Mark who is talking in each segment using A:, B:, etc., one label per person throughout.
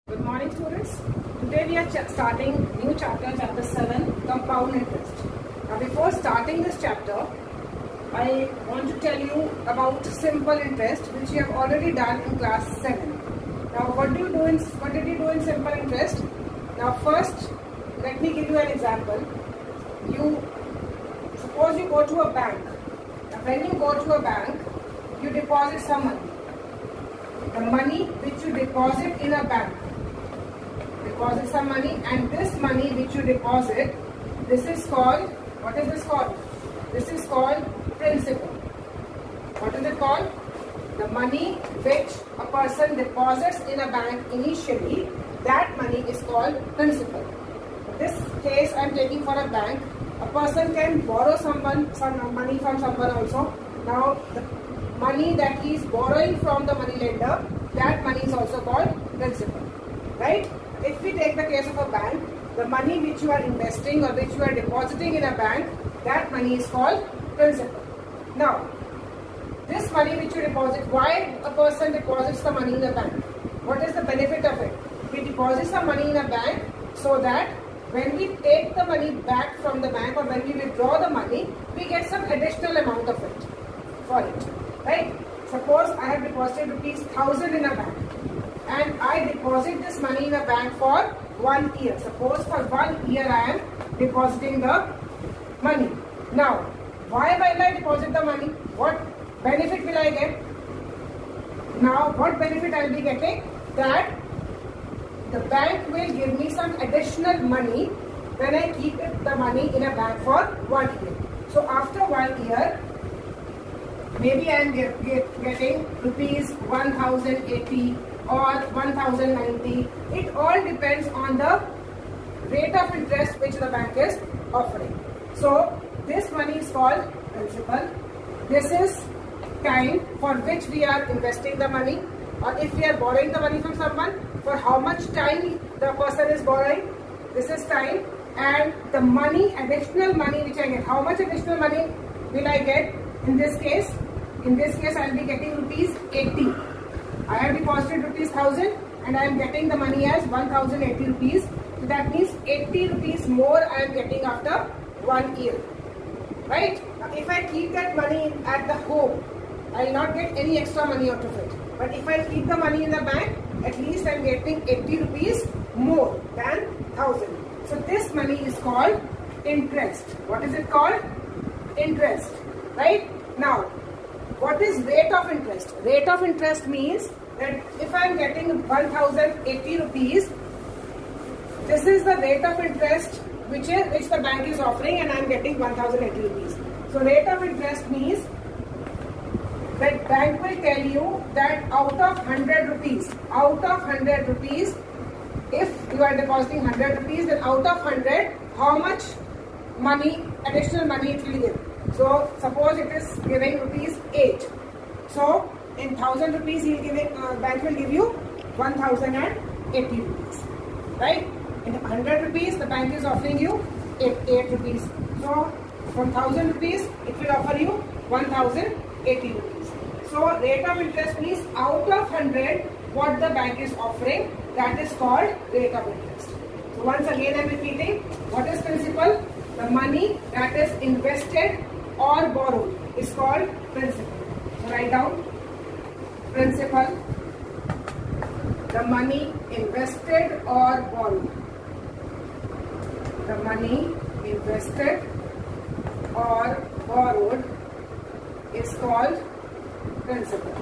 A: Good morning, students. Today we are starting new chapter, chapter 7, compound interest. Now before starting this chapter, I want to tell you about simple interest, which you have already done in class 7. Now what did you do in simple interest? Now first, let me give you an example. Suppose you go to a bank. Now when you go to a bank, you deposit some money. The money which you deposit in a bank, deposit some money, and this money which you deposit, this is called, what is this called? This is called principal. What is it called? The money which a person deposits in a bank initially, that money is called principal. In this case I am taking for a bank. A person can borrow some money from someone also. Now the money that he is borrowing from the money lender, that money is also called principal, right? If we take the case of a bank, the money which you are investing or which you are depositing in a bank, that money is called principal. Now, this money which you deposit, why a person deposits the money in a bank? What is the benefit of it? We deposit some money in a bank so that when we take the money back from the bank or when we withdraw the money, we get some additional amount of it for it, right? Suppose I have deposited ₹1,000 in a bank and I deposit this money in a bank for 1 year. Suppose for 1 year I am depositing the money. Now, why will I deposit the money? What benefit will I get? Now, what benefit I will be getting? That the bank will give me some additional money when I keep the money in a bank for 1 year. So, after 1 year, maybe I am getting ₹1,080 or 1,090. It all depends on the rate of interest which the bank is offering. So this money is called principal. This is time for which we are investing the money, or if we are borrowing the money from someone, for how much time the person is borrowing. This is time, and the money, additional money which I get. How much additional money will I get in this case? In this case, I will be getting ₹80. I have deposited ₹1,000 and I am getting the money as 1,080 rupees. So that means 80 rupees more I am getting after 1 year. Right? Now, if I keep that money at the home, I will not get any extra money out of it. But if I keep the money in the bank, at least I am getting 80 rupees more than 1,000. So this money is called interest. What is it called? Interest. Right? Now, what is rate of interest? Rate of interest means that if I am getting 1,080 rupees, this is the rate of interest which the bank is offering, and I am getting 1,080 rupees. So rate of interest means that bank will tell you that out of 100 rupees, if you are depositing 100 rupees, then out of 100, how much money, additional money it will give. So suppose it is giving ₹8. So in 1,000 rupees, bank will give you 1,080 rupees, right? In 100 rupees, the bank is offering you 8 rupees. So from 1,000 rupees, it will offer you 1,080 rupees. So rate of interest means out of 100, what the bank is offering, that is called rate of interest. So once again I am repeating, what is principal? The money that is invested or borrowed is called principal. So write down principal, the money invested or borrowed. The money invested or borrowed is called principal.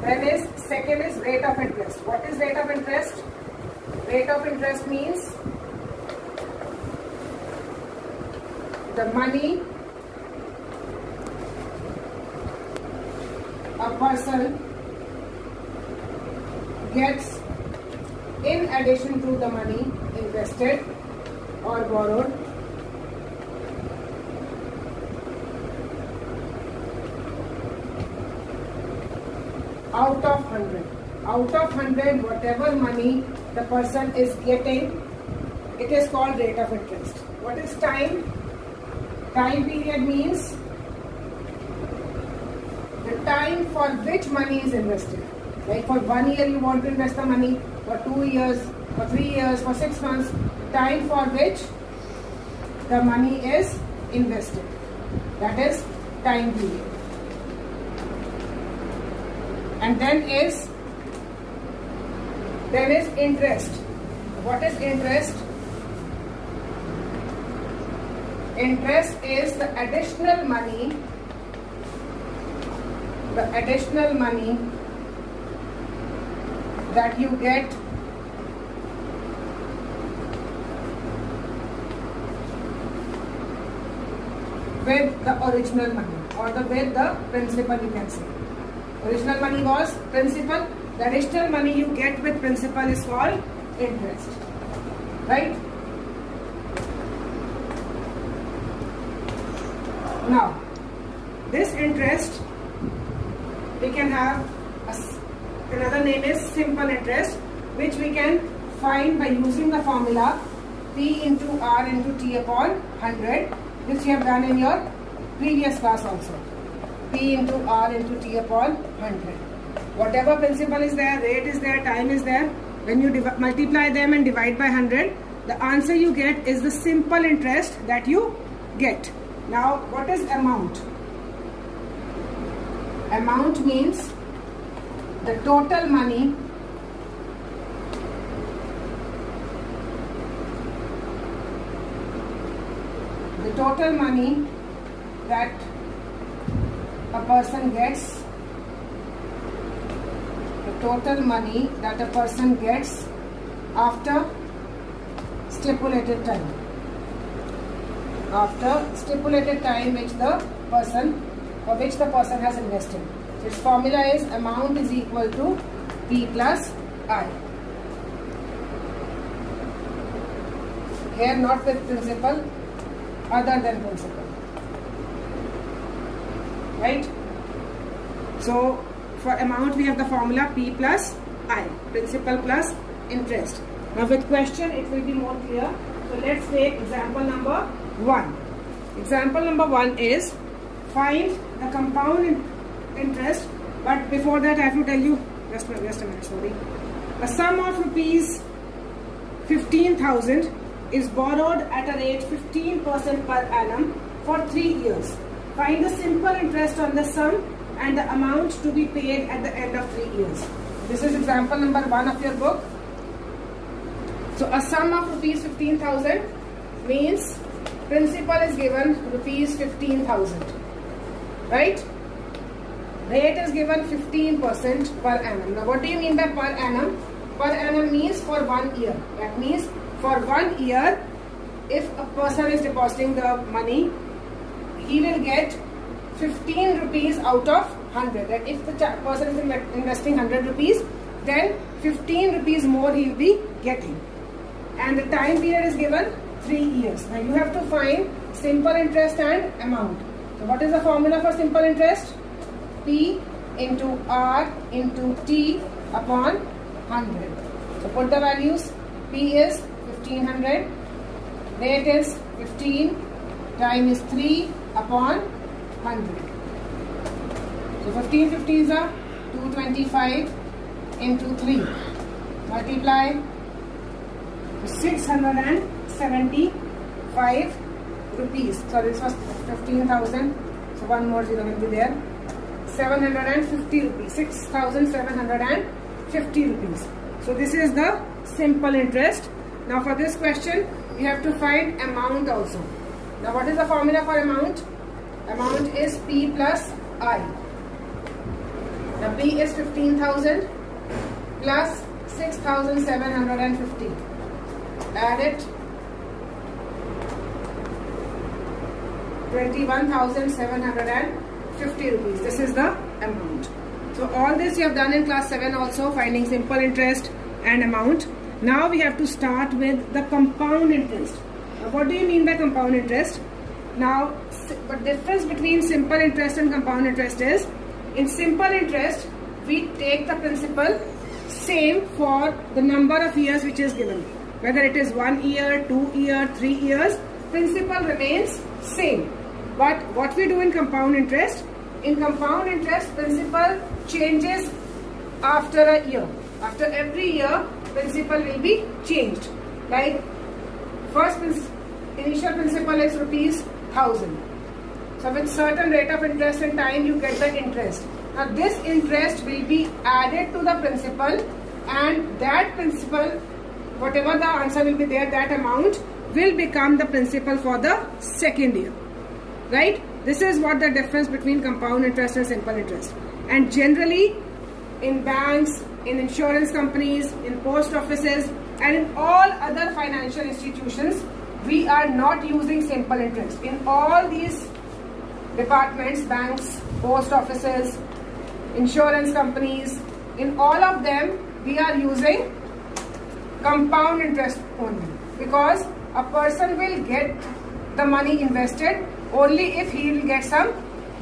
A: Then second is rate of interest. What is rate of interest? Rate of interest means the money a person gets in addition to the money invested or borrowed out of 100. Out of 100, whatever money the person is getting, it is called rate of interest. What is time? Time period means time for which money is invested. Like for 1 year you want to invest the money, for 2 years, for 3 years, for 6 months, time for which the money is invested. That is time period. And then is interest. What is interest? Interest is the additional money that you get with the original money, or with the principal, you can say. Original money was principal. The additional money you get with principal is called interest. Right? Now, this interest, we can have another name is simple interest, which we can find by using the formula P into R into T upon 100, which you have done in your previous class also. P into R into T upon 100. Whatever principal is there, rate is there, time is there, when you multiply them and divide by 100, the answer you get is the simple interest that you get. Now, what is amount? Amount means the total money that a person gets, after stipulated time. For which the person has invested. So its formula is amount is equal to P plus I. Here not with principal, other than principal. Right? So for amount we have the formula P plus I, principal plus interest. Now with question it will be more clear. So let's take example number 1. Example number 1 is find the compound interest, but before that I have to tell you, just a minute, sorry. A sum of rupees 15,000 is borrowed at a rate 15% per annum for 3 years. Find the simple interest on the sum and the amount to be paid at the end of 3 years. This is example number 1 of your book. So a sum of rupees 15,000 means principal is given rupees 15,000. Right? Rate is given 15% per annum. Now what do you mean by per annum? Per annum means for 1 year. That means for 1 year, if a person is depositing the money, he will get 15 rupees out of 100. And if the person is investing 100 rupees, then 15 rupees more he will be getting. And the time period is given 3 years. Now you have to find simple interest and amount. So what is the formula for simple interest? P into R into T upon 100. So put the values. P is 1500, rate is 15, time is 3 upon 100. So 15 50s are 225 into 3. Multiply 675 rupees. So this was 15,000. So one more zero will be there. 750 rupees. 6,750 rupees. So this is the simple interest. Now for this question, we have to find amount also. Now what is the formula for amount? Amount is P plus I. Now P is 15,000 plus 6,750. Add it. 21,750 rupees. This is the amount. So all this you have done in class 7 also, finding simple interest and amount. Now we have to start with the compound interest. Now what do you mean by compound interest? Now the difference between simple interest and compound interest is, in simple interest we take the principal same for the number of years which is given. Whether it is 1 year, 2 years, 3 years, principal remains same. But what we do in compound interest, In compound interest, principal changes after a year. After every year, principal will be changed. Like first initial principal is ₹1,000. So with certain rate of interest and time, you get the interest. Now this interest will be added to the principal, and that principal, whatever the answer will be there, that amount will become the principal for the second year. Right? This is what the difference between compound interest and simple interest. And generally, in banks, in insurance companies, in post offices, and in all other financial institutions, we are not using simple interest. In all these departments, banks, post offices, insurance companies, in all of them, we are using compound interest only, because a person will get the money invested only if he will get some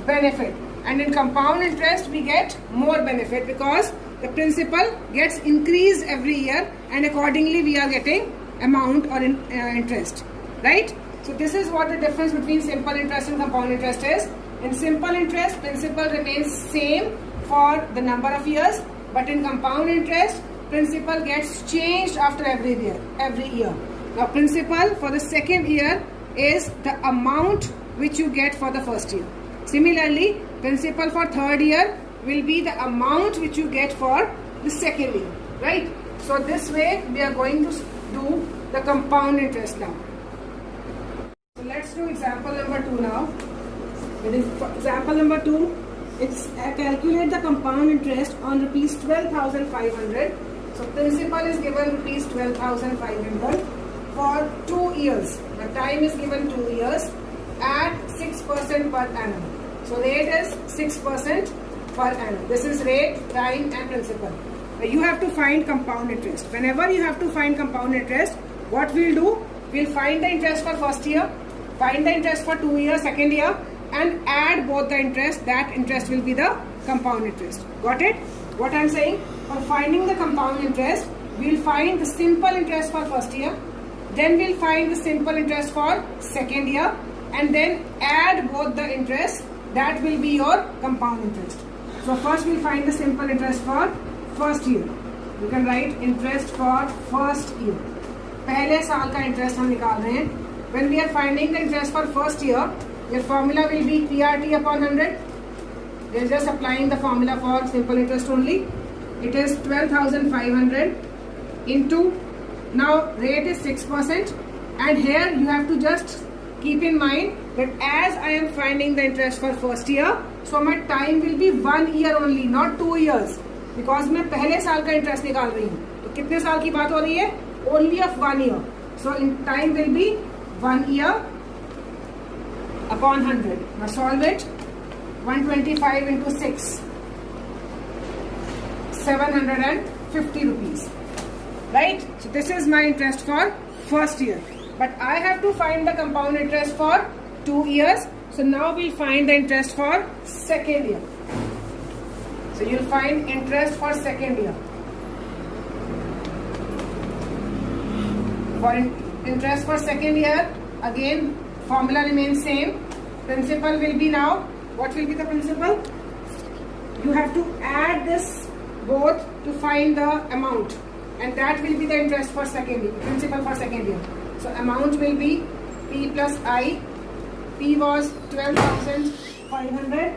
A: benefit. And in compound interest, we get more benefit because the principal gets increased every year, and accordingly we are getting amount or interest, right? So this is what the difference between simple interest and compound interest is. In simple interest, principal remains same for the number of years, but in compound interest, principal gets changed after every year. Now principal for the second year is the amount which you get for the first year. Similarly, principal for third year will be the amount which you get for the second year, right? So this way we are going to do the compound interest now. So let's do example number 2 now. With example number 2, it's calculate the compound interest on ₹12,500. So principal is given ₹12,500 for 2 years. The time is given 2 years at 6% per annum. So rate is 6% per annum. This is rate, time and principal. Now you have to find compound interest. Whenever you have to find compound interest, what we'll do, we'll find the interest for first year, find the interest for 2 years, second year, and add both the interest. That interest will be the compound interest. Got it? What I'm saying, for finding the compound interest, we'll find the simple interest for first year, then we'll find the simple interest for second year, and then add both the interest. That will be your compound interest. So first we'll find the simple interest for first year. You can write interest for first year. पहले साल का interest हम निकाल रहे हैं. When we are finding the interest for first year, your formula will be PRT upon 100. We are just applying the formula for simple interest only. It is 12,500 into, now rate is 6%, and here you have to just keep in mind that as I am finding the interest for first year, so my time will be 1 year only, not 2 years, because मैं पहले साल का interest निकाल रही हूँ. तो कितने साल की बात हो रही है? Only of 1 year. So in time will be 1 year upon 100. Now solve it. 125 into 6, 750 rupees. Right? So this is my interest for first year. But I have to find the compound interest for 2 years. So now we'll find the interest for second year. So you'll find interest for second year. For interest for second year, again formula remains same. Principal will be now, what will be the principal? You have to add this both to find the amount, and that will be the interest for second year, principal for second year. So amount will be P plus I. P was 12,500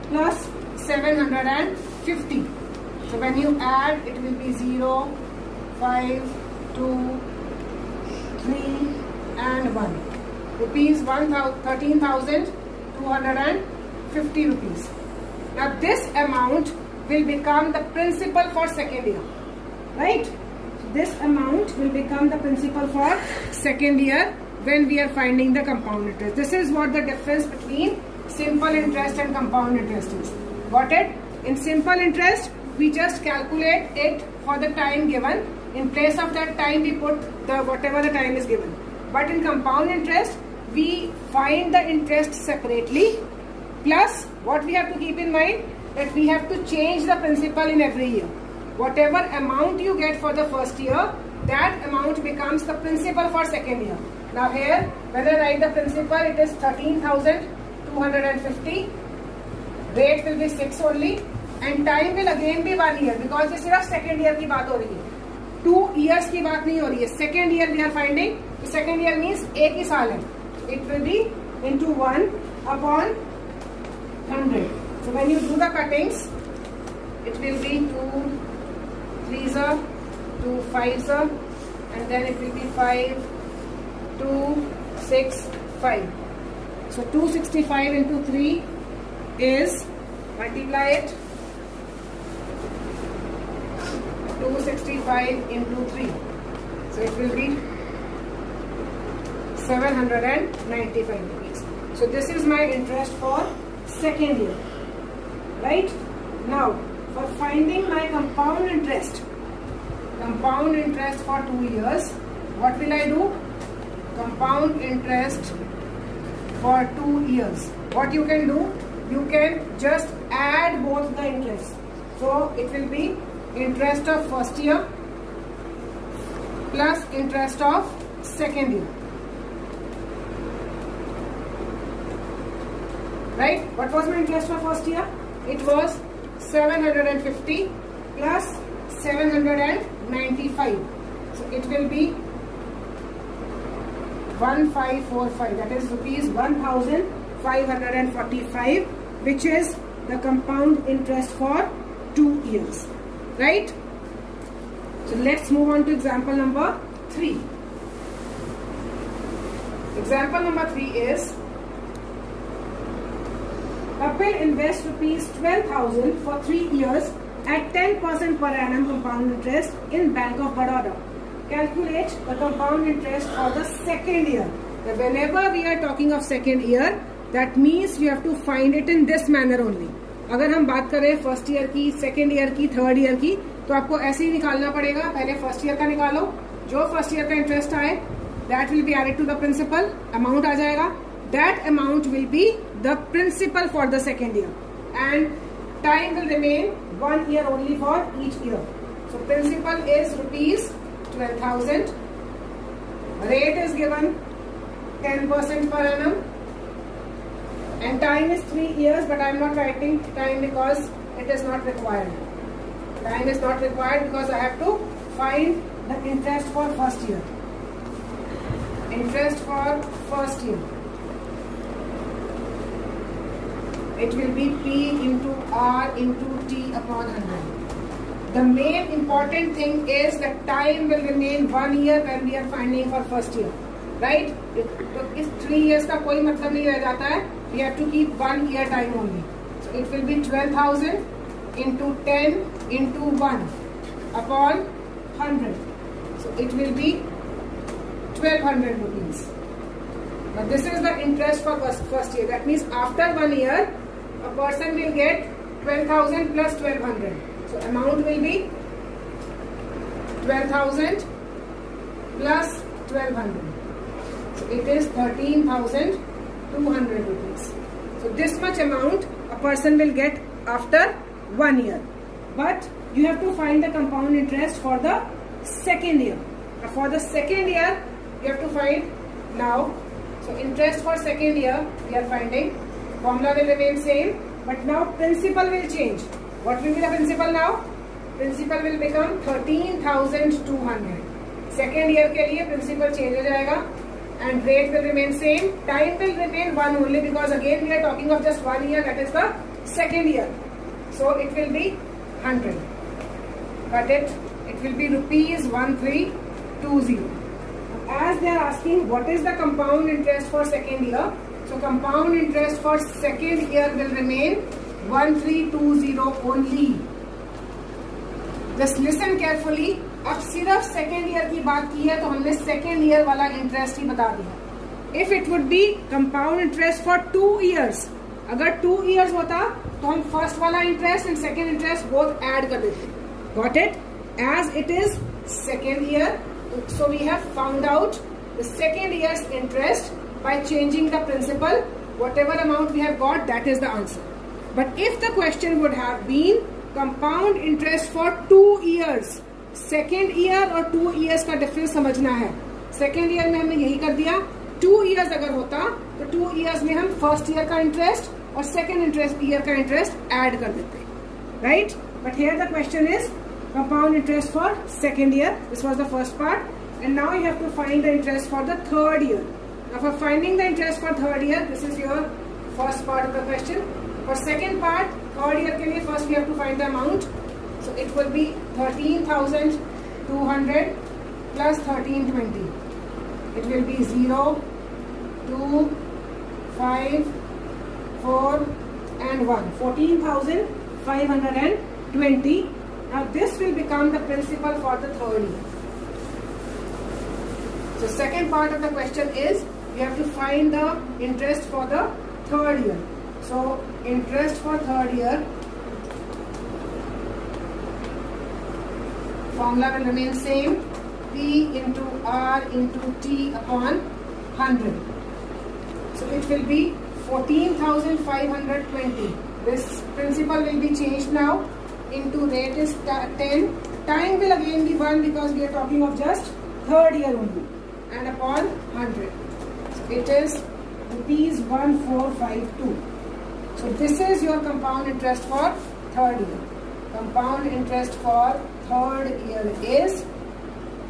A: plus 750. So when you add, it will be 0, 5, 2, 3 and 1. Rupees 13,250 rupees. Now this amount will become the principal for second year, right? So this amount will become the principal for second year when we are finding the compound interest. This is what the difference between simple interest and compound interest is. Got it? In simple interest, we just calculate it for the time given. In place of that time, we put the whatever the time is given. But in compound interest, we find the interest separately. Plus, what we have to keep in mind, that we have to change the principal in every year. Whatever amount you get for the first year, that amount becomes the principal for second year. Now here, when I write the principal, it is 13,250 rate will be 6 only and time will again be 1 year because ये सिर्फ second year की बात हो रही है, 2 years की बात नहीं हो रही है. Second year we are finding, so second year means एक ही साल है. It will be into 1 upon 100. So when you do the cuttings, it will be 2 3s are 2 5s are, and then it will be 5 2 6 5. So 265 into 3 is, multiply it, 265 into 3. So it will be 795 rupees. So this is my interest for second year. Right? Now, for finding my compound interest for 2 years, what will I do? Compound interest for 2 years. What you can do? You can just add both the interests. So it will be interest of first year plus interest of second year. Right? What was my interest for first year? It was 750 plus 795. So it will be 1545. That is rupees 1545, which is the compound interest for 2 years. Right? So let's move on to example number 3. Example number 3 is, Kapil invests rupees 12,000 for 3 years at 10% per annum compound interest in Bank of Baroda. Calculate the compound interest for the second year. Now, whenever we are talking of second year, that means you have to find it in this manner only. अगर हम बात करें first year की, second year की, third year की, तो आपको ऐसे ही निकालना पड़ेगा. पहले फर्स्ट ईयर का निकालो, जो फर्स्ट ईयर का इंटरेस्ट आए that will be added to the principal, amount आ जाएगा. That amount will be the principal for the second year and time will remain 1 year only for each year. So principal is rupees 12,000. Rate is given 10% per annum. And time is 3 years, but I am not writing time because it is not required. Time is not required because I have to find the interest for first year. Interest for first year. It will be P into R into T upon 100. The main important thing is that time will remain 1 year when we are finding for first year. Right? तो इस 3 years का कोई मतलब नहीं रह जाता है. We have to keep 1 year time only. So it will be 12,000 into 10 into 1 upon 100. So it will be 1,200 rupees. Now this is the interest for first year. That means after 1 year, a person will get 12,000 plus 1,200. So amount will be 12,000 plus 1,200. So it is 13,200 rupees. So this much amount a person will get after 1 year. But you have to find the compound interest for the second year. For the second year, you have to find now. So interest for second year, we are finding. Formula will remain same, but now principal will change. What will be the principal now? Principal will become 13,200. Second year के लिए principal change हो जाएगा. And rate will remain same. Time will remain 1 only because again we are talking of just 1 year, that is the second year. So it will be 100. Got it? It will be rupees 1320. As they are asking what is the compound interest for second year, so compound interest for second year will remain 1320 only. Just listen carefully. अब सिर्फ second year की बात की है तो हमने second year वाला interest ही बता दिया. If it would be compound interest for 2 years, अगर 2 years होता तो हम फर्स्ट वाला interest and second interest both add कर देते. Got it? As it is second year, so we have found out the second year's interest by changing the principal. Whatever amount we have got, that is the answer. But if the question would have been compound interest for 2 years, second year और 2 years का difference समझना है. Second year में हमने यही कर दिया. 2 years अगर होता तो 2 years में हम फर्स्ट ईयर का इंटरेस्ट और सेकेंड इंटरेस्ट ईयर का इंटरेस्ट ऐड कर देते हैं, right. But here the question is compound interest for second year. This was the first part. And now you have to find the interest for the third year. Now for finding the interest for third year, this is your first part of the question. For second part, third year के लिए first we have to find the amount. So it will be 13,200 plus 1320. It will be 0, 2, 5, 4 and 1. 14,520. Now this will become the principal for the third year. So second part of the question is you have to find the interest for the third year. So interest for third year, formula will remain same, P into R into T upon 100. So it will be 14,520. This principal will be changed now into rate is 10. Time will again be 1 because we are talking of just third year only. And upon 100. So it is rupees 1452. So this is your compound interest for third year. Compound interest for third year is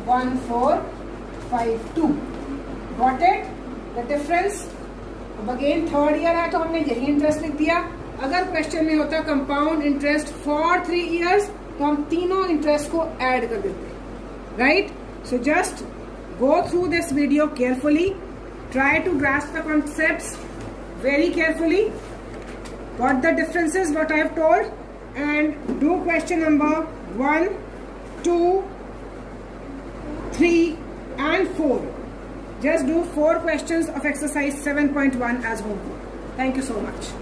A: 1452. Got it? The difference? अब again third year है तो हमने यही interest लिख दिया. अगर question में होता कंपाउंड इंटरेस्ट फॉर 3 years तो हम तीनों इंटरेस्ट को ऐड कर देते, right. So just go through this video carefully, try to grasp the concepts very carefully, got the differences what I have told, and do question number 1, 2, 3 and 4. Just do 4 questions of exercise 7.1 as homework. Thank you so much.